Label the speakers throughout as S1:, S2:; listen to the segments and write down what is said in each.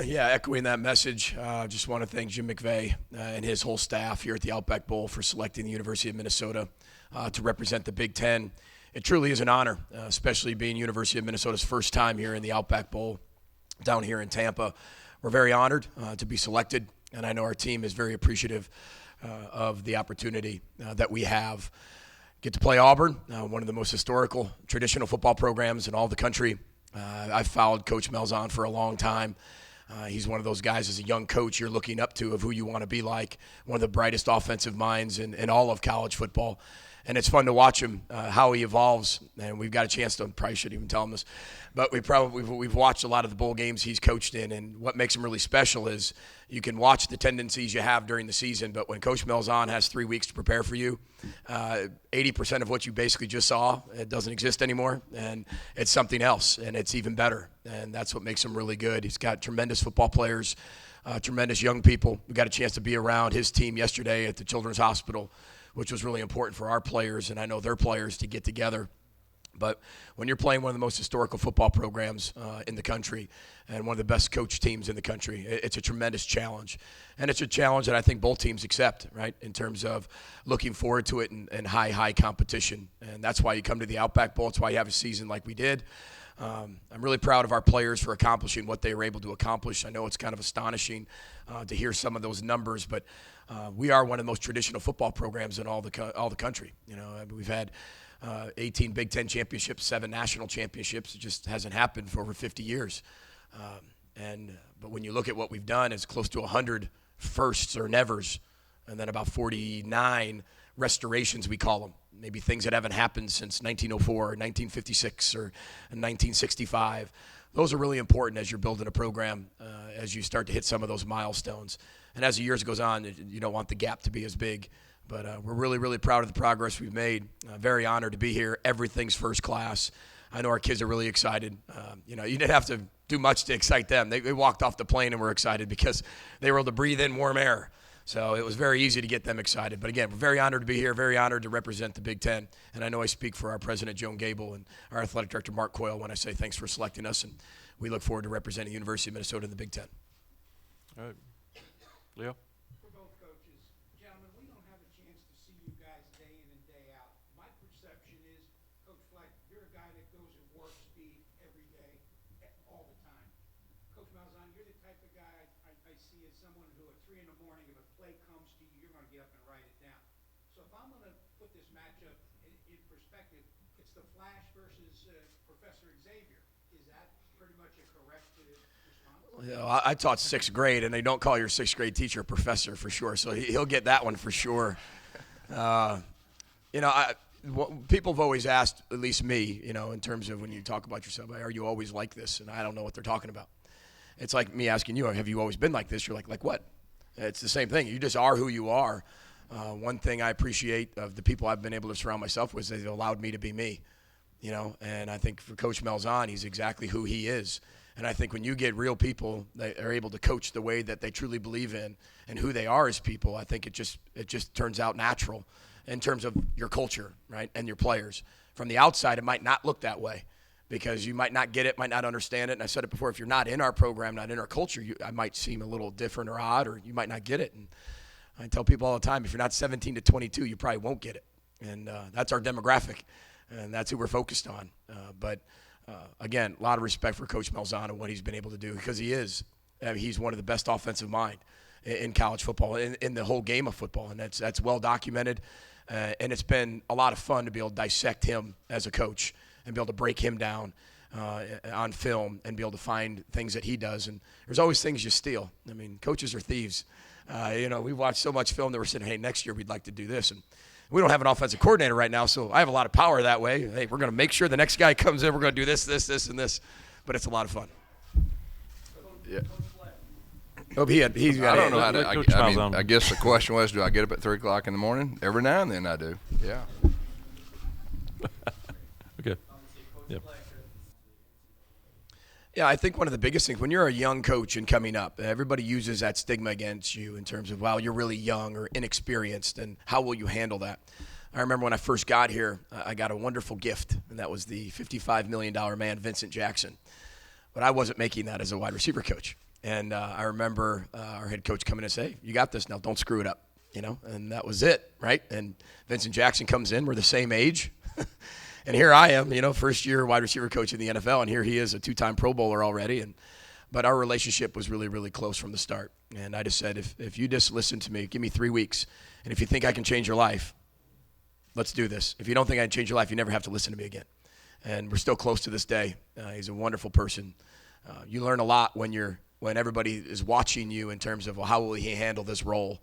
S1: Yeah, echoing that message, just want to thank Jim McVay and his whole staff here at the Outback Bowl for selecting the University of Minnesota to represent the Big Ten. It truly is an honor, especially being University of Minnesota's first time here in the Outback Bowl down here in Tampa. We're very honored to be selected, and I know our team is very appreciative of the opportunity that we have. Get to play Auburn, one of the most historical, traditional football programs in all the country. I've followed Coach Malzahn for a long time. He's one of those guys as a young coach you're looking up to of who you want to be like, one of the brightest offensive minds in all of college football. And it's fun to watch him, how he evolves. And we've got a chance to, probably shouldn't even tell him this, but we've watched a lot of the bowl games he's coached in. And what makes him really special is you can watch the tendencies you have during the season, but when Coach Malzahn has 3 weeks to prepare for you, 80% of what you basically just saw, it doesn't exist anymore. And it's something else, and it's even better. And that's what makes him really good. He's got tremendous football players, tremendous young people. We got a chance to be around his team yesterday at the Children's Hospital, which was really important for our players, and I know their players, to get together. But when you're playing one of the most historical football programs in the country and one of the best coach teams in the country, it's a tremendous challenge. And it's a challenge that I think both teams accept, right, in terms of looking forward to it and high competition. And that's why you come to the Outback Bowl. It's why you have a season like we did. I'm really proud of our players for accomplishing what they were able to accomplish. I know it's kind of astonishing to hear some of those numbers, but we are one of the most traditional football programs in all the country. You know, we've had 18 Big Ten championships, 7 national championships. It just hasn't happened for over 50 years. But when you look at what we've done, it's close to 100 firsts or nevers, and then about 49 restorations, we call them. Maybe things that haven't happened since 1904 or 1956 or 1965. Those are really important as you're building a program, as you start to hit some of those milestones. And as the years goes on, you don't want the gap to be as big. But we're really, really proud of the progress we've made. Very honored to be here. Everything's first class. I know our kids are really excited. You didn't have to do much to excite them. They walked off the plane and were excited because they were able to breathe in warm air. So it was very easy to get them excited. But again, we're very honored to be here, very honored to represent the Big Ten. And I know I speak for our president, Joan Gable, and our athletic director, Mark Coyle, when I say thanks for selecting us. And we look forward to representing the University of Minnesota in the Big Ten.
S2: All right. Leo?
S3: For both coaches, gentlemen, we don't have a chance to see you guys day in and day out. My perception is, Coach Fleck, you're a guy that goes at warp speed every day, all the time. Coach Malzahn, you're the type of guy I see as someone who at 3 in the morning, if a play comes to you, you're going to get up and write it down. So if I'm going to put this matchup in perspective, it's the Flash versus Professor Xavier. Is that pretty much a correct response?
S1: You know, I taught 6th grade, and they don't call your 6th grade teacher a professor for sure, so he'll get that one for sure. People have always asked, at least me, in terms of when you talk about yourself, are you always like this? And I don't know what they're talking about. It's like me asking you, have you always been like this? You're like what? It's the same thing. You just are who you are. One thing I appreciate of the people I've been able to surround myself with is they've allowed me to be me, and I think for Coach Malzahn, he's exactly who he is. And I think when you get real people that are able to coach the way that they truly believe in and who they are as people, I think it just turns out natural in terms of your culture, right, and your players. From the outside, it might not look that way because you might not get it, might not understand it. And I said it before, if you're not in our program, not in our culture, I might seem a little different or odd, or you might not get it. And I tell people all the time, if you're not 17 to 22, you probably won't get it. And that's our demographic, and that's who we're focused on. Again, a lot of respect for Coach Malzahn and what he's been able to do because he's one of the best offensive mind in college football, in the whole game of football, and that's well documented. And it's been a lot of fun to be able to dissect him as a coach and be able to break him down on film and be able to find things that he does. And there's always things you steal. I mean, coaches are thieves. We've watched so much film that we're saying, hey, next year we'd like to do this. And we don't have an offensive coordinator right now, so I have a lot of power that way. Hey, we're going to make sure the next guy comes in. We're going to do this, and this. But it's a lot of fun.
S4: Yeah.
S1: Oh, he's got
S4: I don't know how to.
S2: Coach
S4: I
S2: Malzahn.
S4: I guess the question was, do I get up at 3 o'clock in the morning? Every now and then I do. Yeah.
S2: Okay. Yep.
S1: Yeah, I think one of the biggest things, when you're a young coach and coming up, everybody uses that stigma against you in terms of, wow, you're really young or inexperienced, and how will you handle that? I remember when I first got here, I got a wonderful gift, and that was the $55 million man, Vincent Jackson. But I wasn't making that as a wide receiver coach. And I remember our head coach coming in and say, "You got this now. Don't screw it up." And that was it, right? And Vincent Jackson comes in. We're the same age. And here I am, first year wide receiver coach in the NFL, and here he is, a 2-time Pro Bowler already. But our relationship was really, really close from the start. And I just said, if you just listen to me, give me 3 weeks, and if you think I can change your life, let's do this. If you don't think I can change your life, you never have to listen to me again. And we're still close to this day. He's a wonderful person. You learn a lot when everybody is watching you in terms of, well, how will he handle this role?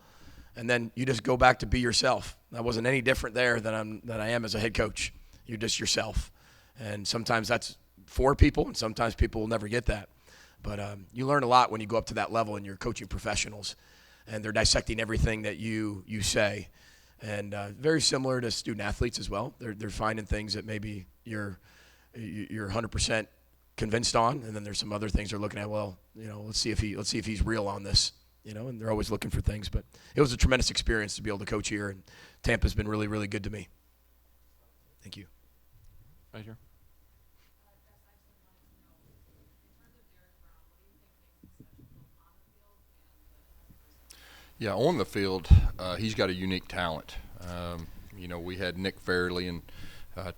S1: And then you just go back to be yourself. I wasn't any different there than I am as a head coach. You're just yourself. And sometimes that's for people, and sometimes people will never get that. But you learn a lot when you go up to that level and you're coaching professionals, and they're dissecting everything that you say. And very similar to student athletes as well. They're finding things that maybe you're 100% convinced on, and then there's some other things they're looking at. Well, let's see if he's real on this. And they're always looking for things. But it was a tremendous experience to be able to coach here, and Tampa's been really, really good to me. Thank you.
S2: Right here.
S4: Yeah, on the field, he's got a unique talent. We had Nick Fairley in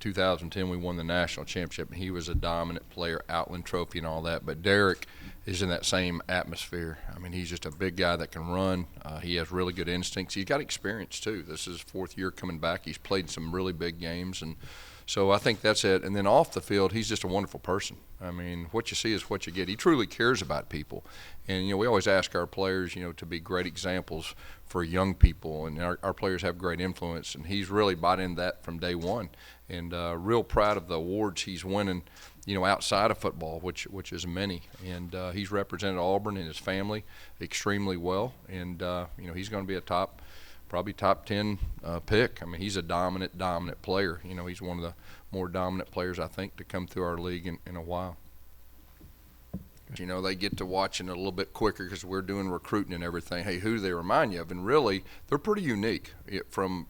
S4: 2010. We won the national championship, and he was a dominant player, Outland Trophy and all that. But Derek is in that same atmosphere. I mean, he's just a big guy that can run. He has really good instincts. He's got experience, too. This is his 4th year coming back. He's played some really big games, and so I think that's it. And then off the field, he's just a wonderful person. I mean, what you see is what you get. He truly cares about people. And, we always ask our players, to be great examples for young people. And our players have great influence. And he's really bought into that from day one. And real proud of the awards he's winning, outside of football, which is many. And he's represented Auburn and his family extremely well. And, he's going to be probably top 10 pick. I mean, he's a dominant player. He's one of the more dominant players, I think, to come through our league in a while. They get to watching it a little bit quicker because we're doing recruiting and everything. Hey, who do they remind you of? And really, they're pretty unique from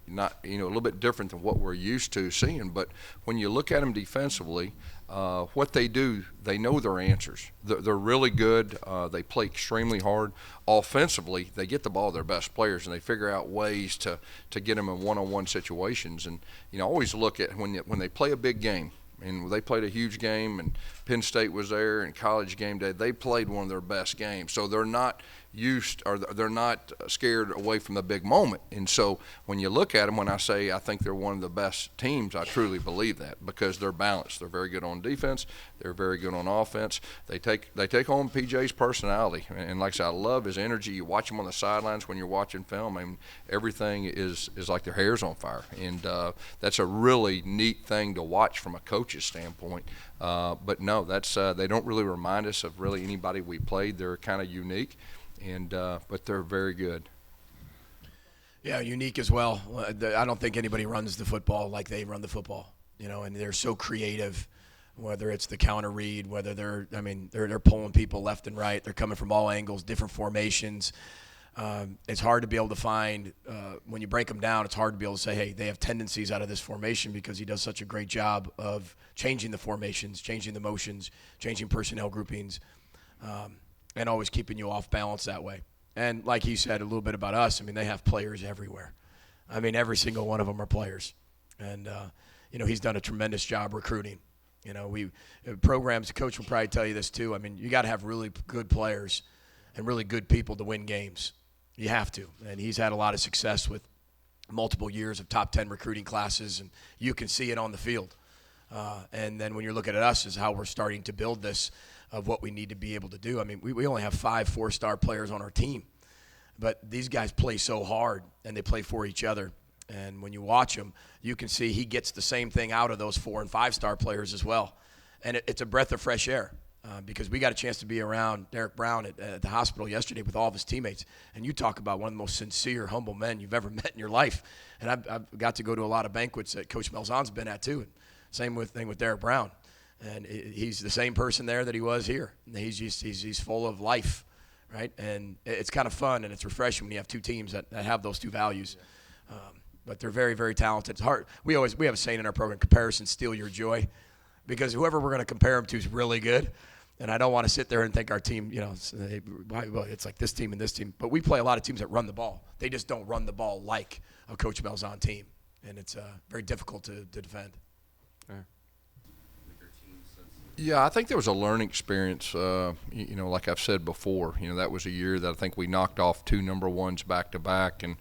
S4: not, a little bit different than what we're used to seeing. But when you look at them defensively, what they do, they know their answers. They're really good. They play extremely hard. Offensively, they get the ball to their best players, and they figure out ways to get them in one-on-one situations. And, always look at when they play a big game. And they played a huge game, and Penn State was there, and College game day. They played one of their best games, so they're not they're not scared away from the big moment. And so when you look at them, when I say I think they're one of the best teams, I truly believe that because they're balanced. They're very good on defense. They're very good on offense. They take on PJ's personality, and like I said, I love his energy. You watch him on the sidelines when you're watching film, and everything is like their hair's on fire, and that's a really neat thing to watch from a coach's standpoint. But no, that's they don't really remind us of really anybody we played. They're kind of unique. And but they're very good.
S1: Yeah, unique as well. I don't think anybody runs the football like they run the football, and they're so creative, whether it's the counter read, whether they're pulling people left and right. They're coming from all angles, different formations. It's hard to be able to find, when you break them down, it's hard to be able to say, hey, they have tendencies out of this formation because he does such a great job of changing the formations, changing the motions, changing personnel groupings. And always keeping you off balance that way. And like he said a little bit about us, they have players everywhere. Every single one of them are players. And, he's done a tremendous job recruiting. Programs, the coach will probably tell you this too. You got to have really good players and really good people to win games. You have to. And he's had a lot of success with multiple years of top 10 recruiting classes, and you can see it on the field. And then when you're looking at us is how we're starting to build this of what we need to be able to do. We only have 5 4-star players on our team, but these guys play so hard and they play for each other. And when you watch him, you can see he gets the same thing out of those 4- and 5-star players as well. And it's a breath of fresh air because we got a chance to be around Derek Brown at the hospital yesterday with all of his teammates. And you talk about one of the most sincere, humble men you've ever met in your life. And I've got to go to a lot of banquets that Coach Malzahn's been at too. And same thing with Derek Brown. And he's the same person there that he was here. He's full of life, right? And it's kind of fun and it's refreshing when you have 2 teams that have those 2 values. But they're very, very talented. It's hard. We have a saying in our program: comparisons steal your joy, because whoever we're going to compare them to is really good. And I don't want to sit there and think our team, it's like this team and this team. But we play a lot of teams that run the ball. They just don't run the ball like a Coach Malzahn team. And it's very difficult to defend.
S4: Yeah, I think there was a learning experience. Like I've said before, that was a year that I think we knocked off 2 number ones back to back, and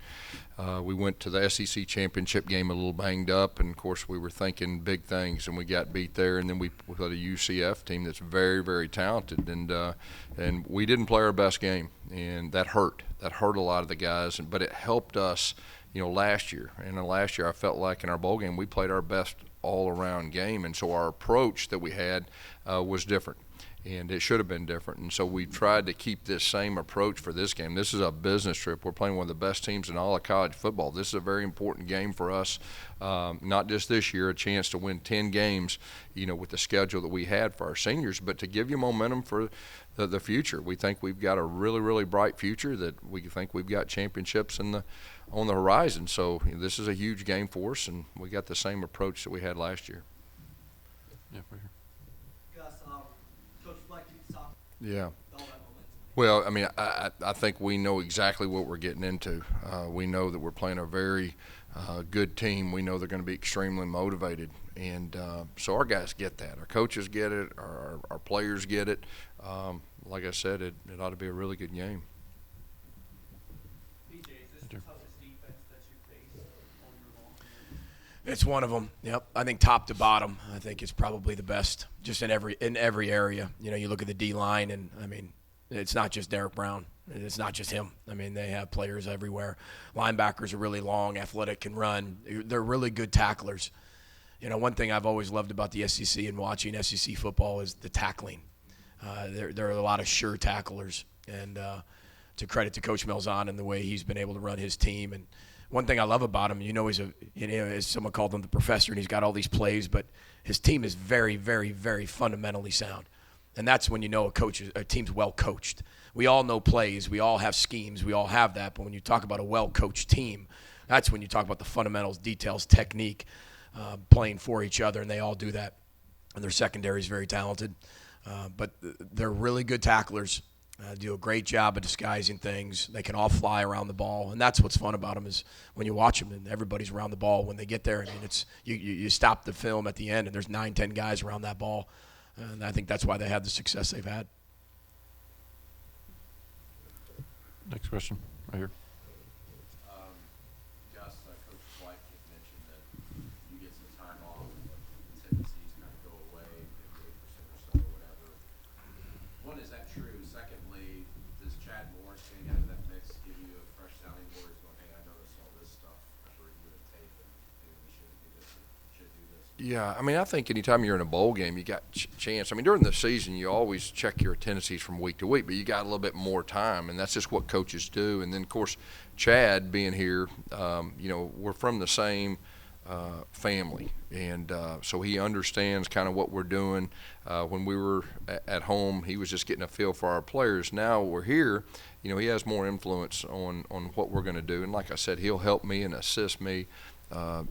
S4: we went to the SEC championship game a little banged up, and of course we were thinking big things, and we got beat there. And then we had a UCF team that's very, very talented, and we didn't play our best game, and that hurt. That hurt a lot of the guys, but it helped us. Last year. And last year I felt like in our bowl game we played our best all-around game, and so our approach that we had was different, and it should have been different. And so we tried to keep this same approach for this game. This is a business trip. We're playing one of the best teams in all of college football. This is a very important game for us, not just this year, a chance to win 10 games, with the schedule that we had for our seniors, but to give you momentum for the future. We think we've got a really, really bright future, that we think we've got championships on the horizon. So this is a huge game for us, and we got the same approach that we had last year.
S2: Yeah, right here.
S5: Gus, Coach Fleck keeps talking
S4: Yeah.
S5: all that momentum.
S4: Well, I mean, I think we know exactly what we're getting into. We know that we're playing a very good team. We know they're going to be extremely motivated. And so our guys get that. Our coaches get it. Our players get it. Like I said, it ought to be a really good game.
S5: BJ, is this the toughest defense that you face on your long career?
S1: It's one of them. Yep. I think top to bottom, I think it's probably the best, just in every area. You look at the D line, and I mean, it's not just Derek Brown. It's not just him. I mean, they have players everywhere. Linebackers are really long, athletic, can run. They're really good tacklers. One thing I've always loved about the SEC and watching SEC football is the tackling. There are a lot of sure tacklers, and to credit to Coach Malzahn and the way he's been able to run his team. And one thing I love about him, he's as someone called him the professor, and he's got all these plays, but his team is very, very, very fundamentally sound. And that's when a team's well coached. We all know plays, we all have schemes, we all have that. But when you talk about a well coached team, that's when you talk about the fundamentals, details, technique, playing for each other, and they all do that. And their secondary is very talented. But they're really good tacklers, do a great job of disguising things. They can all fly around the ball, and that's what's fun about them is when you watch them and everybody's around the ball when they get there. I mean, it's you stop the film at the end, and there's 9-10 guys around that ball, and I think that's why they have the success they've had.
S2: Next question, right here.
S6: Gus, Coach Fleck had mentioned that you get some time off, tendencies kind of go away, 58% or so, or whatever. One, is that true? Secondly, does Chad Morris getting out of that mix give you a fresh sounding board, going, hey, I noticed all this stuff after reviewing tape, and maybe we should do this, should do this?
S4: Yeah, I mean, I think anytime you're in a bowl game, you got chance. I mean, during the season, you always check your tendencies from week to week, but you got a little bit more time, and that's just what coaches do. And then, of course, Chad being here, we're from the same family, and so he understands kind of what we're doing. When we were at home, he was just getting a feel for our players. Now we're here, he has more influence on what we're going to do. And like I said, he'll help me and assist me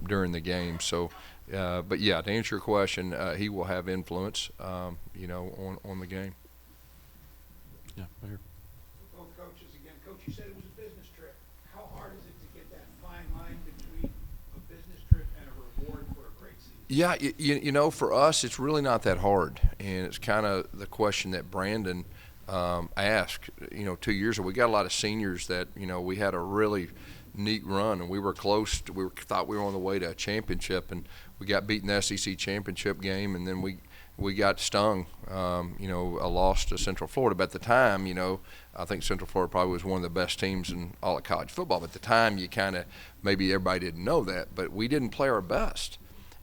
S4: during the game. So. But yeah, to answer your question, he will have influence, on the game.
S2: Yeah, right here.
S3: Both coaches again. Coach, you said it was a business trip. How hard is it to get that fine line between a business trip and a reward for a great season?
S4: Yeah, for us, it's really not that hard, and it's kind of the question that Brandon asked. 2 years ago, we got a lot of seniors that we had a really neat run, and we were close. We thought we were on the way to a championship, and we got beat in the SEC championship game, and then we got stung, a loss to Central Florida. But at the time, I think Central Florida probably was one of the best teams in all of college football. But at the time, you kind of, maybe everybody didn't know that, but we didn't play our best.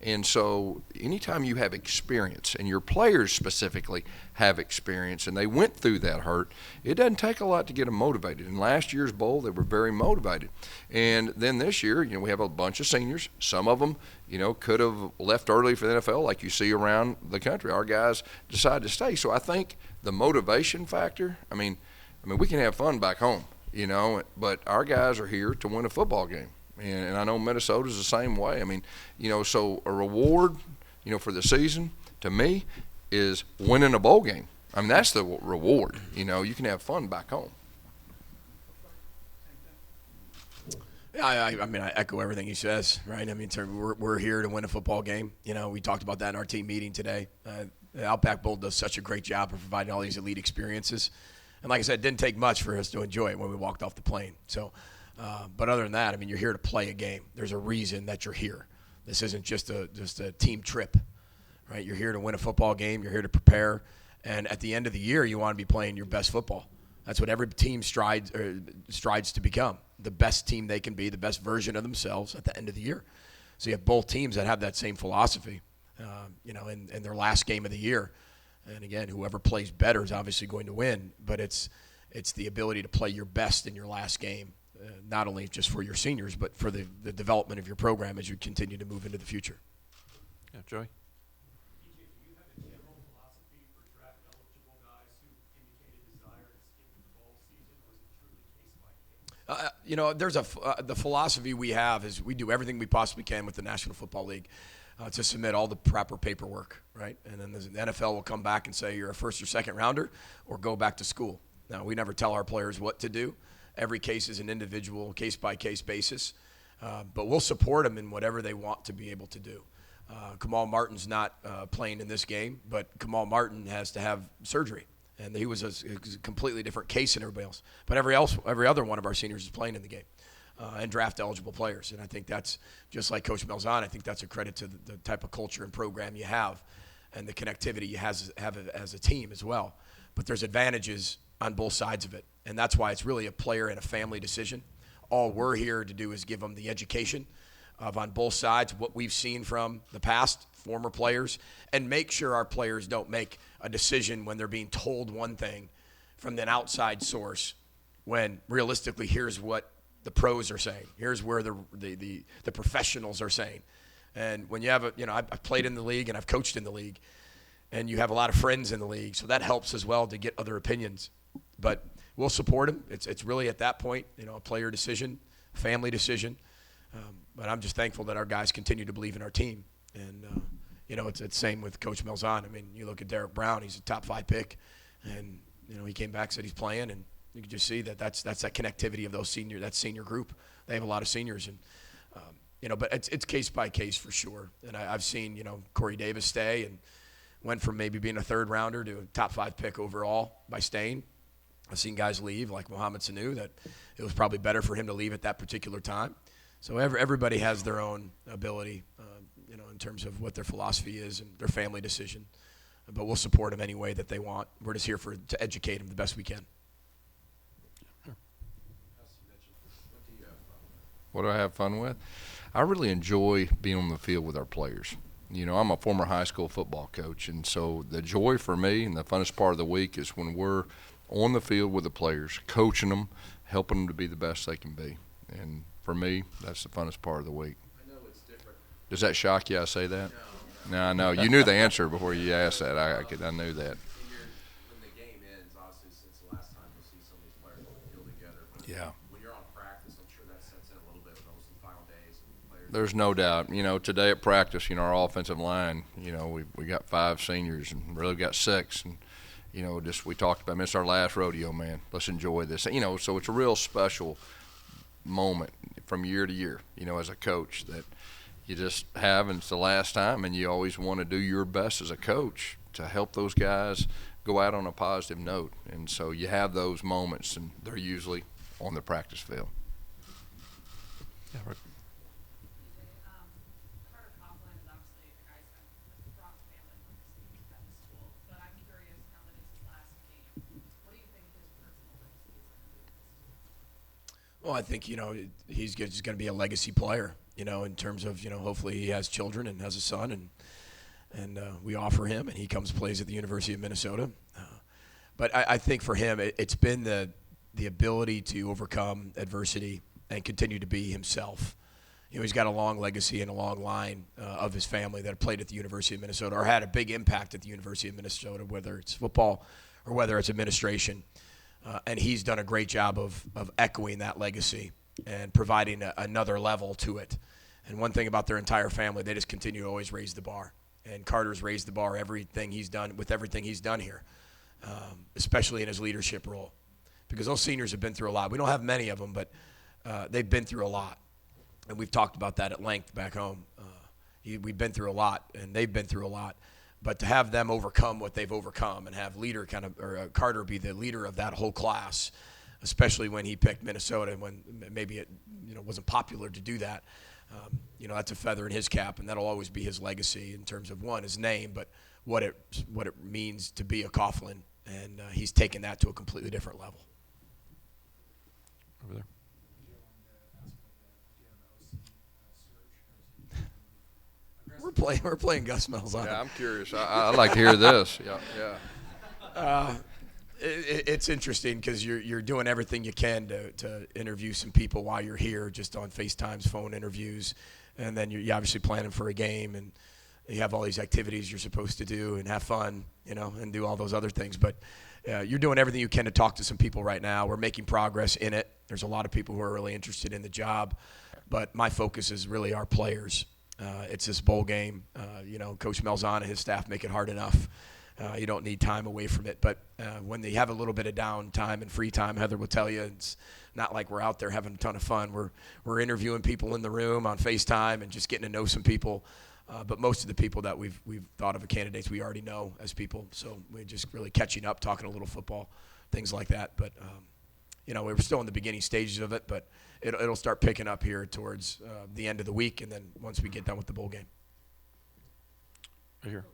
S4: And so anytime you have experience, and your players specifically have experience, and they went through that hurt, it doesn't take a lot to get them motivated. In last year's bowl, they were very motivated. And then this year, we have a bunch of seniors. Some of them, could have left early for the NFL like you see around the country. Our guys decided to stay. So I think the motivation factor, I mean, we can have fun back home, but our guys are here to win a football game. And I know Minnesota's the same way. I mean, so a reward, for the season, to me, is winning a bowl game. I mean, that's the reward. You know, you can have fun back home.
S1: Yeah, I mean, I echo everything he says, right? I mean, we're here to win a football game. You know, we talked about that in our team meeting today. The Outback Bowl does such a great job of providing all these elite experiences. And like I said, it didn't take much for us to enjoy it when we walked off the plane. So, but other than that, I mean, you're here to play a game. There's a reason that you're here. This isn't just a team trip, right? You're here to win a football game. You're here to prepare. And at the end of the year, you want to be playing your best football. That's what every team strides to become, the best team they can be, the best version of themselves at the end of the year. So you have both teams that have that same philosophy, you know, in their last game of the year. And again, whoever plays better is obviously going to win, but it's the ability to play your best in your last game, not only just for your seniors, but for the development of your program as you continue to move into the future.
S2: Yeah, Joey?
S5: PJ, do you have a general philosophy for draft eligible guys who indicate a desire to skip the fall season, or is it truly case by case?
S1: You know, there's the philosophy we have is we do everything we possibly can with the National Football League to submit all the proper paperwork, right? And then the NFL will come back and say you're a first or second rounder or go back to school. Now, we never tell our players what to do. Every case is an individual case-by-case basis, but we'll support them in whatever they want to be able to do. Kamal Martin's not playing in this game, but Kamal Martin has to have surgery. And he was a completely different case than everybody else. But every other one of our seniors is playing in the game and draft-eligible players. And I think that's, just like Coach Malzahn, I think that's a credit to the type of culture and program you have and the connectivity you have as a team as well. But there's advantages on both sides of it. And that's why it's really a player and a family decision. All we're here to do is give them the education of, on both sides, what we've seen from the past, former players, and make sure our players don't make a decision when they're being told one thing from an outside source when realistically here's what the pros are saying. Here's where the professionals are saying. And when you have I've played in the league and I've coached in the league, and you have a lot of friends in the league, so that helps as well to get other opinions. But we'll support them. It's really at that point, a player decision, family decision. But I'm just thankful that our guys continue to believe in our team. And, it's the same with Coach Malzahn. I mean, you look at Derek Brown, he's a top 5 pick. And, he came back, said he's playing. And you can just see that's that connectivity of that senior group. They have a lot of seniors. And, but it's case by case for sure. And I've seen, Corey Davis stay and went from maybe being a 3rd rounder to a top 5 pick overall by staying. I've seen guys leave, like Mohamed Sanu, that it was probably better for him to leave at that particular time. So everybody has their own ability, in terms of what their philosophy is and their family decision. But we'll support them any way that they want. We're just here to educate them the best we can.
S4: What do I have fun with? I really enjoy being on the field with our players. I'm a former high school football coach, and so the joy for me and the funnest part of the week is when we're on the field with the players, coaching them, helping them to be the best they can be. And for me, that's the funnest part of the week.
S6: I know it's different.
S4: Does that shock you I say that? No, I know. You knew the answer before you asked that. I knew that.
S6: When the game ends, obviously, since the last time you'll see some of these players on the field together. But
S4: Yeah.
S6: when you're on practice, I'm sure that sets in a little bit with those final days and players.
S4: There's no doubt. Today at practice, our offensive line, we got 5 seniors and really got 6. And, we talked about, it's our last rodeo, man. Let's enjoy this. So it's a real special moment from year to year, as a coach that you just have, and it's the last time, and you always want to do your best as a coach to help those guys go out on a positive note. And so you have those moments, and they're usually on the practice field.
S2: Yeah, right.
S7: Carter Coughlin is obviously a guy who's got a strong family legacy at the school, but I'm curious, now that it's his last game, what do you think his personal legacy is going to be?
S1: Well, I think, he's just going to be a legacy player, in terms of, hopefully he has children and has a son, and we offer him, and he comes and plays at the University of Minnesota. But I think for him, it's been the ability to overcome adversity and continue to be himself. He's got a long legacy and a long line of his family that played at the University of Minnesota or had a big impact at the University of Minnesota, whether it's football or whether it's administration. And he's done a great job of echoing that legacy and providing another level to it. And one thing about their entire family, they just continue to always raise the bar. And Carter's raised the bar with everything he's done here. especially in his leadership role, because those seniors have been through a lot. We don't have many of them, but they've been through a lot, and we've talked about that at length back home. We've been through a lot, and they've been through a lot. But to have them overcome what they've overcome and have Carter be the leader of that whole class, especially when he picked Minnesota, when maybe it wasn't popular to do that, that's a feather in his cap, and that'll always be his legacy in terms of, one, his name, but what it means to be a Coughlin, and he's taken that to a completely different level.
S2: Over there.
S1: We're playing Gus Malzahn.
S4: Yeah, I'm curious. I'd like to hear this. Yeah.
S1: It's interesting because you're doing everything you can to interview some people while you're here, just on FaceTimes, phone interviews, and then you're obviously planning for a game, and you have all these activities you're supposed to do and have fun, and do all those other things. But you're doing everything you can to talk to some people right now. We're making progress in it. There's a lot of people who are really interested in the job, but my focus is really our players. It's this bowl game. Coach Malzahn and his staff make it hard enough. You don't need time away from it. But when they have a little bit of downtime and free time, Heather will tell you, it's not like we're out there having a ton of fun. We're interviewing people in the room on FaceTime and just getting to know some people. But most of the people that we've thought of as candidates, we already know as people. So we're just really catching up, talking a little football, things like that. But, we're still in the beginning stages of it, but it'll start picking up here towards the end of the week, and then once we get done with the bowl game.
S2: Right here.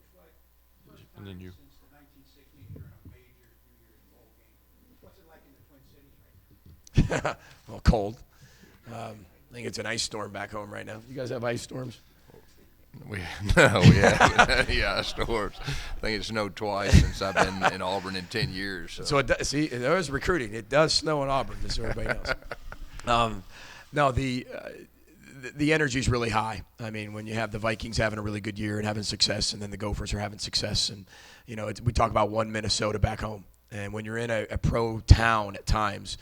S3: First
S2: And then
S3: time
S2: you.
S3: since the 1960s you're in a major New Year's bowl game. What's it like in the Twin Cities right now?
S1: Well, cold. I think it's an ice storm back home right now. You guys have ice storms?
S4: We have yeah, storms. I think it snowed twice since I've been in Auburn in 10 years.
S1: So there's recruiting. It does snow in Auburn, just so everybody knows. No, the energy is really high. I mean, when you have the Vikings having a really good year and having success, and then the Gophers are having success, and we talk about one Minnesota back home, and when you're in a pro town at times,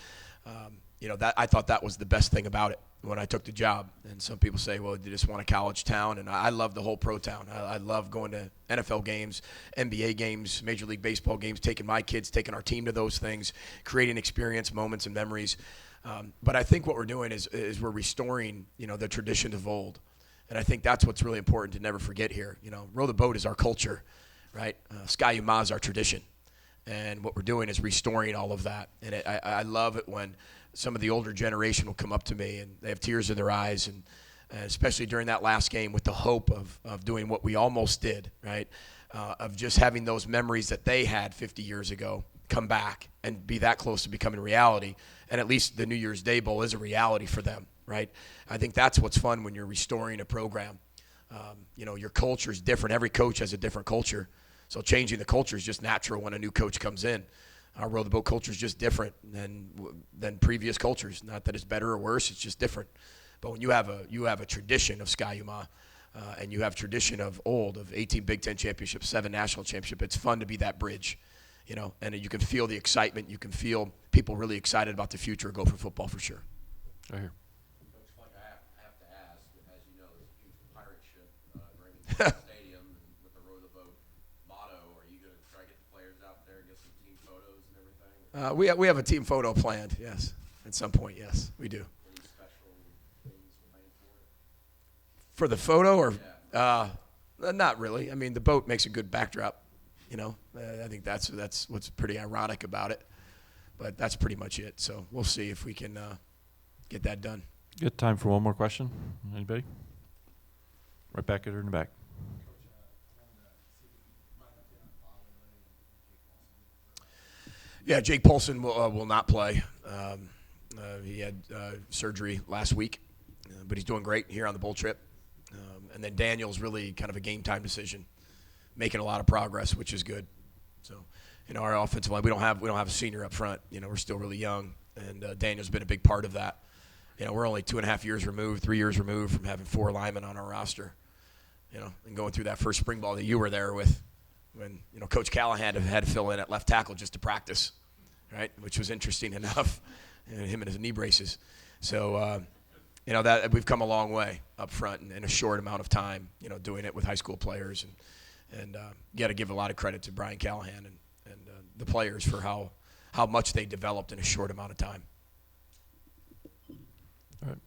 S1: that I thought that was the best thing about it when I took the job. And some people say, well, you just want a college town, and I love the whole pro town. I love going to NFL games, NBA games, Major League Baseball games, taking my kids, taking our team to those things, creating experience, moments, and memories. But I think what we're doing is we're restoring, the tradition of old. And I think that's what's really important to never forget here. Row the boat is our culture, right? Ski-U-Mah is our tradition. And what we're doing is restoring all of that. And I love it when some of the older generation will come up to me and they have tears in their eyes, and especially during that last game with the hope of doing what we almost did, right? Of just having those memories that they had 50 years ago come back and be that close to becoming reality. And at least the New Year's Day Bowl is a reality for them, right? I think that's what's fun when you're restoring a program. Your culture is different. Every coach has a different culture. So changing the culture is just natural when a new coach comes in. Our Row the Boat culture is just different than previous cultures. Not that it's better or worse, it's just different. But when you have a tradition of Ski-U-Mah, and you have tradition of 18 Big Ten championships, 7 national championships, it's fun to be that bridge, and you can feel the excitement. You can feel people really excited about the future of Gopher football for sure.
S2: Right here.
S6: Coach Fleck, I have to ask, as you know, there's a huge pirate ship right in the stadium and with the Row the Boat motto. Are you going to try to get the players out there, get some team photos and everything?
S1: We have a team photo planned, yes. At some point, yes, we do.
S6: Any special things planned for it?
S1: For the photo, or not really. I mean, the boat makes a good backdrop. I think that's what's pretty ironic about it. But that's pretty much it. So we'll see if we can get that done.
S2: Good time for one more question. Anybody? Right back at her in the back.
S1: Yeah, Jake Paulson will not play. He had surgery last week, but he's doing great here on the bowl trip. And then Daniel's really kind of a game time decision, making a lot of progress, which is good. So, our offensive line, we don't have a senior up front. We're still really young, and Daniel's been a big part of that. We're only 2.5 years removed, 3 years removed from having 4 linemen on our roster. And going through that first spring ball that you were there with, when Coach Callahan had to fill in at left tackle just to practice, right? Which was interesting enough, him and his knee braces. So, that we've come a long way up front in a short amount of time. Doing it with high school players, and you got to give a lot of credit to Brian Callahan and the players for how much they developed in a short amount of time.